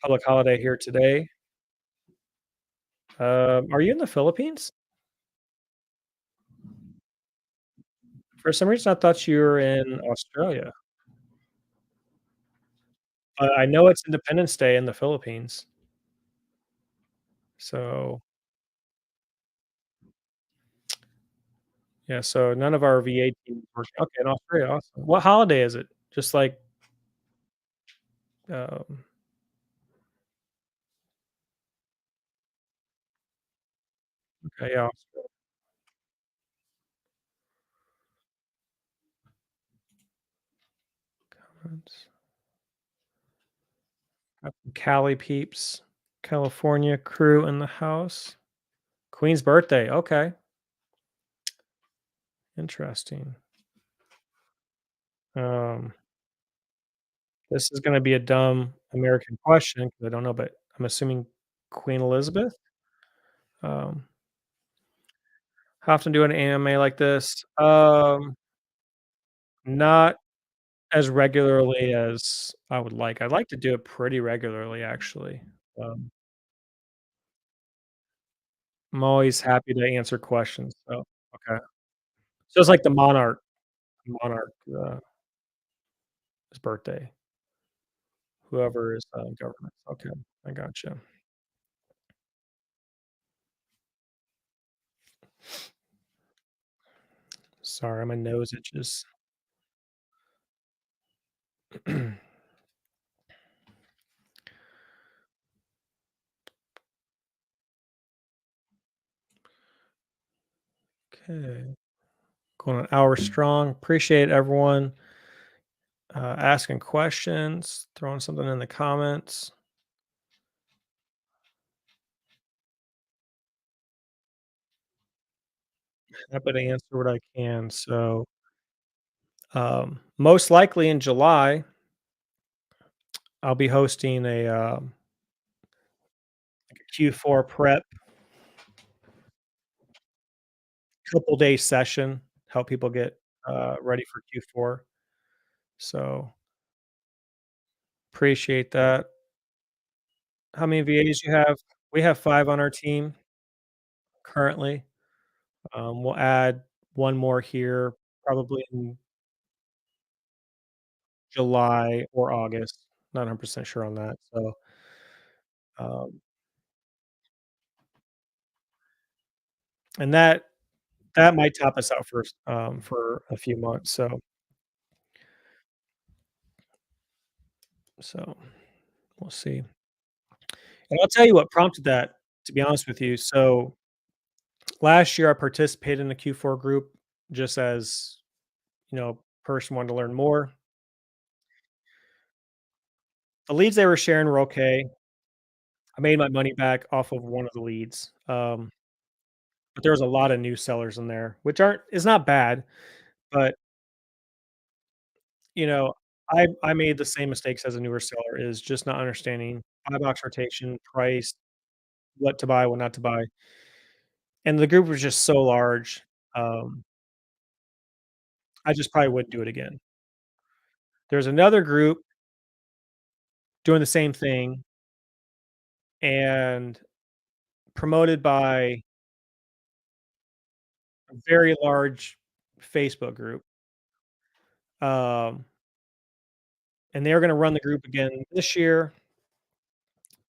Public holiday here today. Are you in the Philippines? For some reason, I thought you were in Australia. I know it's Independence Day in the Philippines. So, yeah, so none of our VA teams work. Okay, in Australia, awesome. What holiday is it? Just like, um, okay, yeah, Australians. Got some Cali peeps, California crew in the house. Queen's birthday, okay, interesting. Um, this is gonna be a dumb American question 'cause I don't know, but I'm assuming Queen Elizabeth? Um, how often do an anime like this? Not as regularly as I would like. I'd like to do it pretty regularly, actually. Um, I'm always happy to answer questions, so okay. So it's like the monarch, his birthday, whoever is, government. Okay, I gotcha. Sorry, my nose itches. Okay, going an hour strong. Appreciate everyone, asking questions, throwing something in the comments. Happy to answer what I can. So, most likely in July, I'll be hosting like a Q4 prep couple day session, help people get, ready for Q4. So, appreciate that. How many VAs you have? We have 5 on our team currently. We'll add 1 more here probably in July or August. Not 100% sure on that. So, um, and that might top us out for a few months. So we'll see. And I'll tell you what prompted that, to be honest with you. So last year I participated in the Q4 group just as, person wanted to learn more. The leads they were sharing were okay. I made my money back off of one of the leads, but there was a lot of new sellers in there, which aren't is not bad, but, you know, I made the same mistakes as a newer seller, is just not understanding buy box rotation, price, what to buy, what not to buy, and the group was just so large, um, I just probably wouldn't do it again. There's another group doing the same thing and promoted by a very large Facebook group, um, and they're gonna run the group again this year,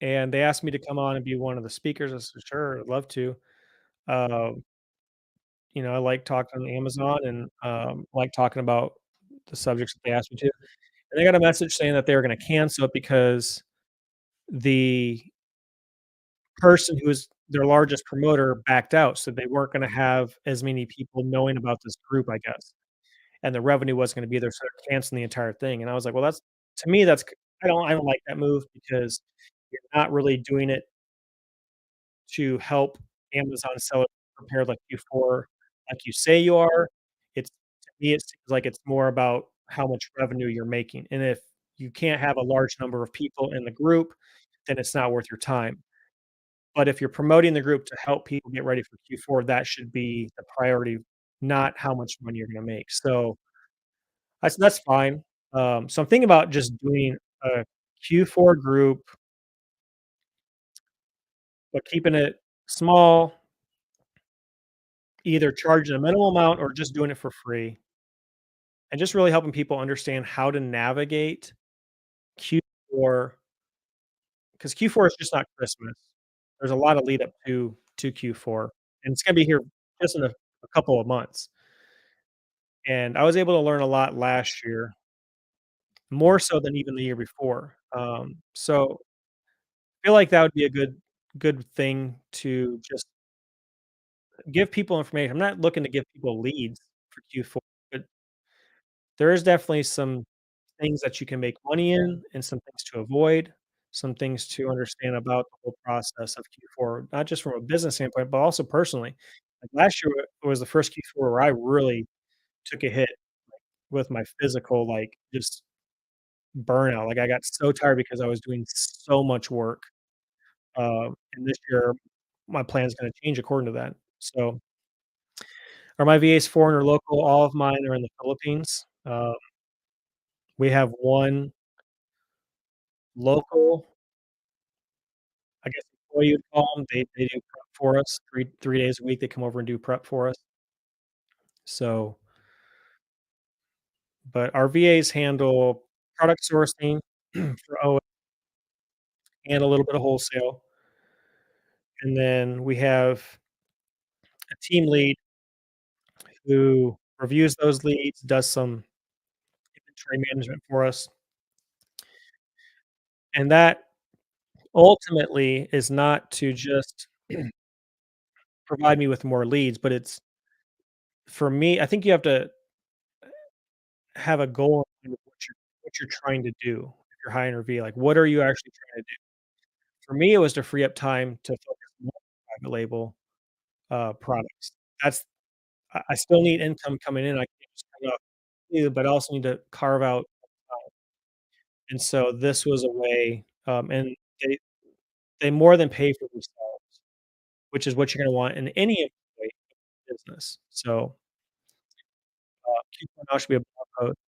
and they asked me to come on and be one of the speakers. I said, "Sure, I'd love to." Um, I like talking on Amazon and, like talking about the subjects that they asked me to, and they got a message saying that they were gonna cancel it because the person who was their largest promoter backed out, so they weren't gonna have as many people knowing about this group, I guess, and the revenue wasn't gonna be there, so they're canceling the entire thing, and I was like, "Well, that's to me, that's c I don't like that move because you're not really doing it to help Amazon sell it prepared like Q4 like you say you are." It's to me, it seems like it's more about how much revenue you're making, and if you can't have a large number of people in the group, then it's not worth your time. But if you're promoting the group to help people get ready for Q4, that should be the priority, not how much money you're gonna make. So, that's fine. So I'm thinking about just doing a Q4 group, but keeping it small, either charging a minimal amount or just doing it for free, and just really helping people understand how to navigate Q4 because Q4 is just not Christmas. There's a lot of lead up to Q4, and it's gonna be here just in a couple of months. And I was able to learn a lot last year, more so than even the year before. So I feel like that would be a good thing to just give people information. I'm not looking to give people leads for Q4, but there is definitely some things that you can make money in and some things to avoid, some things to understand about the whole process of Q4, not just from a business standpoint, but also personally. Like last year was the first Q4 where I really took a hit with my physical, like just burnout. Like I got so tired because I was doing so much work. And this year, my plan is going to change according to that. So, are my VAs foreign or local? All of mine are in the Philippines. We have one local, I guess, employee you'd call them. They do prep for us 3 days a week. They come over and do prep for us. So, but our VAs handle product sourcing for O and a little bit of wholesale, and then we have a team lead who reviews those leads, does some inventory management for us, and that ultimately is not to just provide me with more leads, but it's for me, I think you have to have a goal in what you're trying to do if you're hiring a V. Like, what are you actually trying to do? For me, it was to free up time to focus more on private label, products. That's I still need income coming in. I can't just cut off you, but I also need to carve out time. And so this was a way, and they more than pay for themselves, which is what you're gonna want in any employee business. So, keep one out should be a blog post.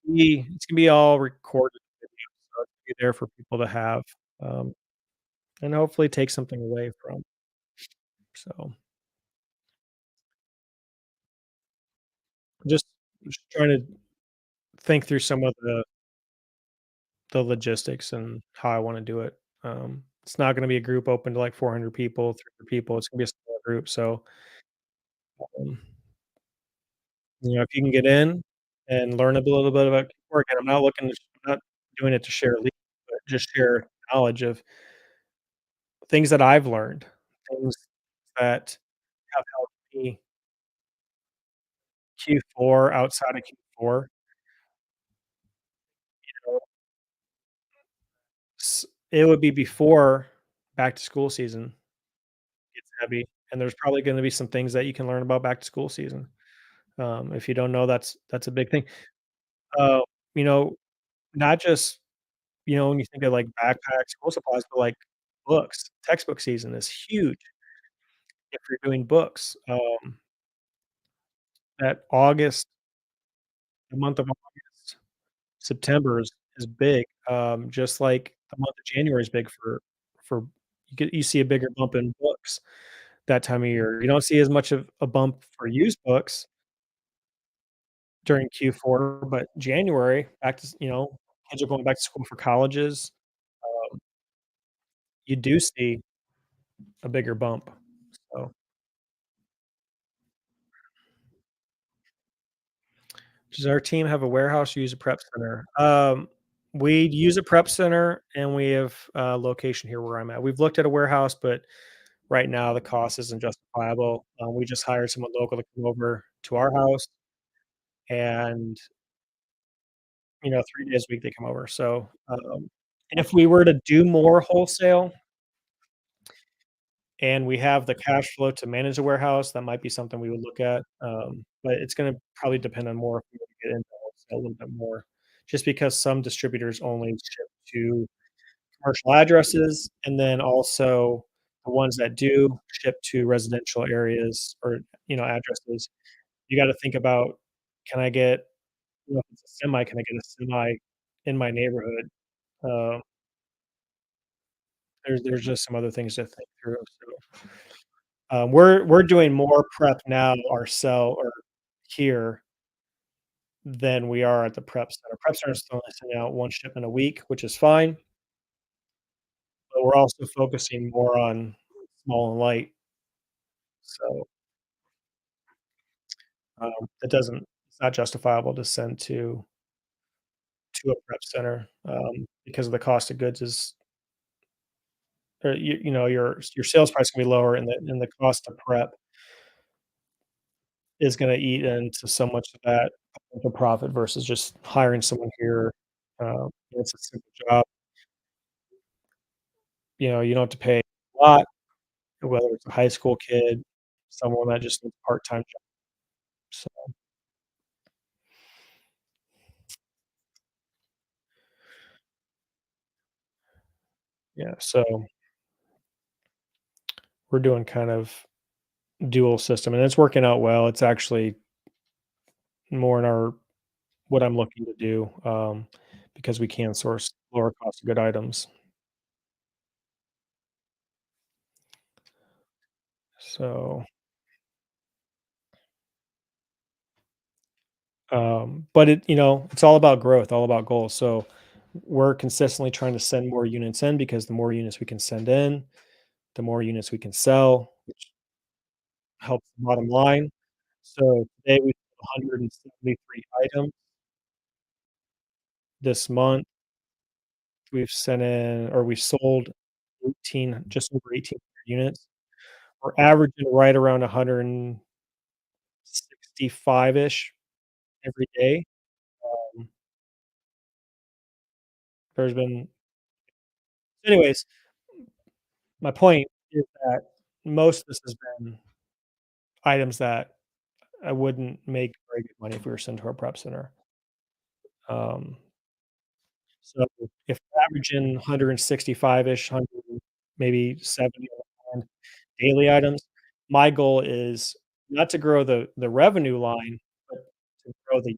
It's gonna be all recorded video, so it's be there for people to have, um, and hopefully take something away from. So, just just trying to think through some of the logistics and how I wanna do it. It's not gonna be a group open to, like, 400 people, 300 people, it's gonna be a small group, so, um, if you can get in and learn a little bit about work, and I'm not doing it to share leads, but just share knowledge of things that I've learned, things that have helped me Q4, outside of Q4, you know, it would be before back to school season gets heavy, and there's probably gonna be some things that you can learn about back to school season. If you don't know, that's a big thing. Uh, you know, not just, when you think of, like, backpacks, school supplies, but, like, books. Textbook season is huge if you're doing books. That August the month of August, September is big, just like the month of January is big for you see a bigger bump in books that time of year. You don't see as much of a bump for used books during Q4, but January, back to kids are going back to school for colleges, you do see a bigger bump, so does our team have a warehouse or use a prep center? We use a prep center, and we have a location here where I'm at. We've looked at a warehouse, but right now the cost isn't justifiable. We just hired someone local to come over to our house, and, 3 days a week they come over, so, if we were to do more wholesale and we have the cash flow to manage the warehouse, that might be something we would look at, but it's gonna probably depend on more if we were to get into wholesale a little bit more, just because some distributors only ship to commercial addresses, and then also the ones that do ship to residential areas or, addresses, you gotta think about, can I get if it's a semi, can I get a semi in my neighborhood? Uh, there's just some other things to think through, so, we're doing more prep now ourselves or here than we are at the prep center. Prep center is only sending out 1 shipment a week, which is fine, but we're also focusing more on small and light, so, it doesn't it's not justifiable to send to a prep center, because of the cost of goods is or your sales price can be lower and the cost to prep is gonna eat into so much of that potential profit versus just hiring someone here. It's a simple job, you don't have to pay a lot, whether it's a high school kid, someone that just needs a part-time job, so, yeah, so we're doing kind of dual system, and it's working out well. It's actually more in our what I'm looking to do, because we can source lower cost of good items. So, but it's all about growth, all about goals. So we're consistently trying to send more units in because the more units we can send in, the more units we can sell, which helps the bottom line. So today we sold 173 items. This month we've sent in or we sold 18, just over 1,800 units. We're averaging right around 165-ish every day. Um, there's been anyways, my point is that most of this has been items that I wouldn't make very good money if we were sent to a prep center. Um, so if we're averaging 165-ish, 100, maybe 70 on daily items, my goal is not to grow the revenue line, but to grow the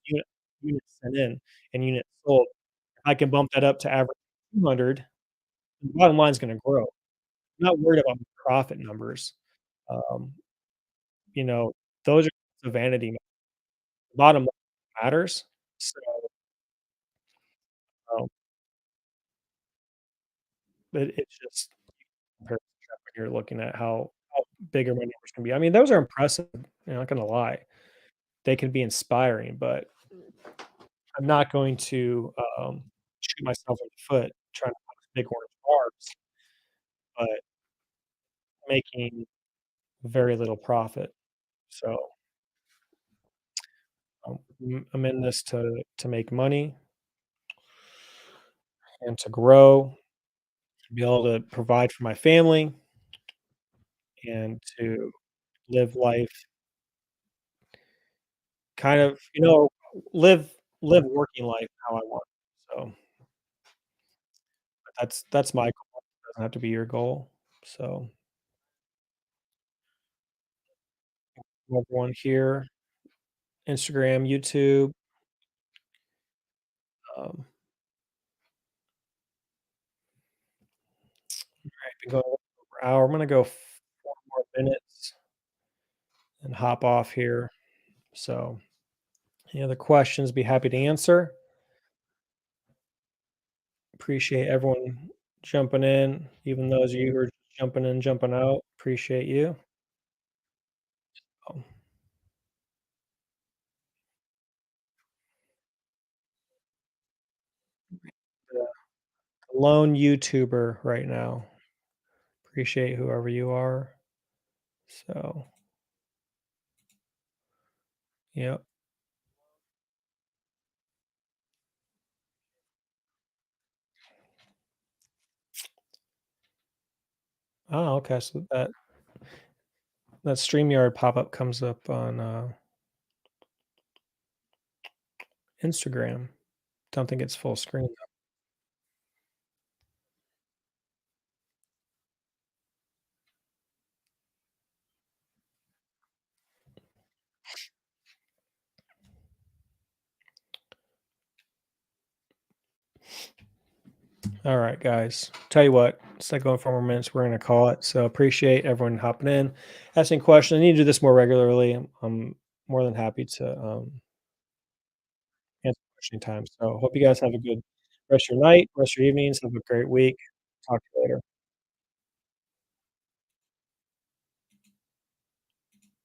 units sent in and units sold. If I can bump that up to average 200, the bottom line is gonna grow. I'm not worried about profit numbers. Um, you know, those are the vanity. Bottom line matters. So, um, but it's just compared to Trump when you're looking at how big my numbers can be. I mean, those are impressive, not gonna lie. They can be inspiring, but I'm not going to, shoot myself in the foot trying to post big orange bars, but making very little profit. So, I'm in this to make money and to grow, to be able to provide for my family, and to live life kind of, live working life how I want. So, that's my goal. It doesn't have to be your goal. So, everyone here, Instagram, YouTube, um, I've been going over an hour. I'm gonna go 4 more minutes and hop off here. So, any other questions, be happy to answer. Appreciate everyone jumping in, even those of you who are jumping in, jumping out. Appreciate you. Um, the lone YouTuber right now. Appreciate whoever you are. So, yep. Oh, okay. So that StreamYard pop-up comes up on Instagram. Don't think it's full screen. All right, guys. Tell you what, it's like going 4 more minutes. We're gonna call it. So appreciate everyone hopping in, asking questions. I need to do this more regularly. I'm more than happy to answer question time. So hope you guys have a good rest of your night, rest of your evenings. Have a great week. Talk to you later.